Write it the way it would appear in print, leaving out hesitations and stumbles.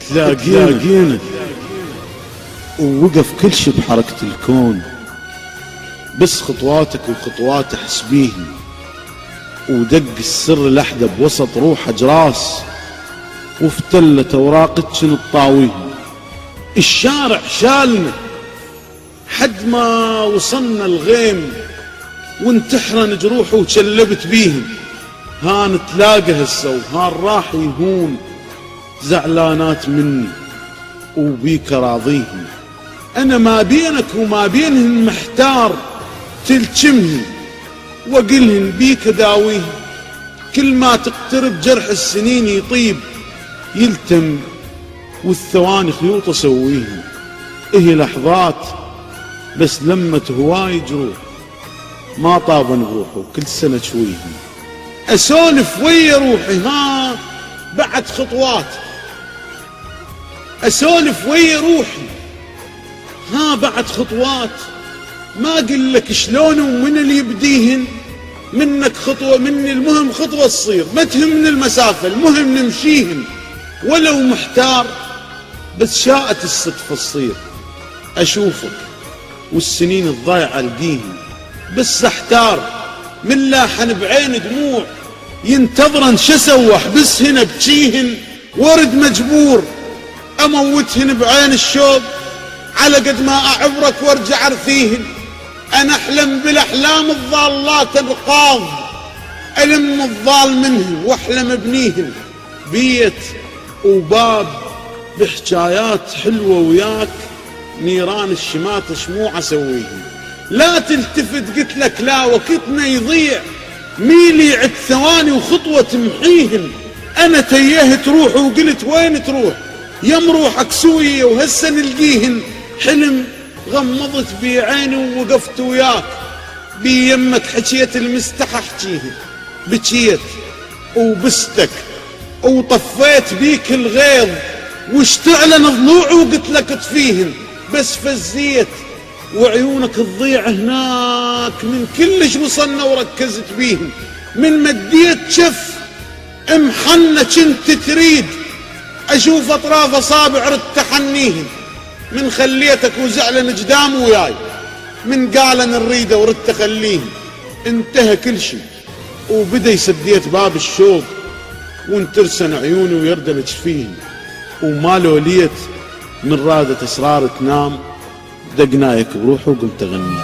تلاقينا ووقف كل شي بحركة الكون، بس خطواتك وخطواته حسبيهن، ودق السر لحده بوسط روحه جراس، وفتلة اوراقك نطاويهن. الشارع شالنا حد ما وصلنا الغيم، وانتحرن جروحه وشلبت بيهن. هان تلاقى هسه وهان راح يهون، زعلانات مني وبيك راضيهن. انا ما بينك وما بينهن محتار، تلجمهن وقلهن بيك داويهن. كل ما تقترب جرح السنين يطيب، يلتم والثواني خيوط اسويهن. اهي لحظات بس لمت هواي جروح، ما طابن بروحه كل سنة شويهن. اسولف ويا روحي ها بعد خطوات، اسولف ويا روحي ها بعد خطوات. ما اقول لك شلون ومن اللي يبديهن، منك خطوة مني، المهم خطوة تصير، ما تهمني المسافة، المهم نمشيهن. ولو محتار بس شاءت الصدفة تصير، اشوفك والسنين الضايعة القيهن. بس احتار من لاحن بعين دموع، ينتظرن شسوح بس هنا بجيهن. ورد مجبور اموتهن بعين الشوق، على قد ما اعبرك وارجع ارثيهن. انا احلم بالاحلام الضالات القاض، الم الضال منهن واحلم ابنيهن. بيت وباب بحكايات حلوة وياك، نيران الشمات شموع اسويهن. لا تلتفت قلت لك لا وقتنا يضيع، ميلي عد ثواني وخطوة تمحيهن. انا تيهت روحي وقلت وين تروح، يم روحك سوية وهسه نلقيهن. حلم غمضت بي عيني ووقفت وياك، بي يمك حكيت المستحى احكيهن. بكيت وبستك وطفيت بيك الغيظ، واشتعلن ضلوعي وقلت لك اطفيهن. بس فزيت وعيونك تضيع هناك، من كلش وصلنا وركزت بيهن. من مديت شف امحنة كنت تريد، اشوف اطراف اصابع رد تحنيهن. من خليتك وزعلن قدام وياي، من قالن نريده ورد تخليهن. انتهى كل شي وبدا يسديت باب الشوق، وانترسن عيوني ويردن جفيهن. وما لوليت من رادة اسرار تنام، دقنايك بروحه وقمت اغني.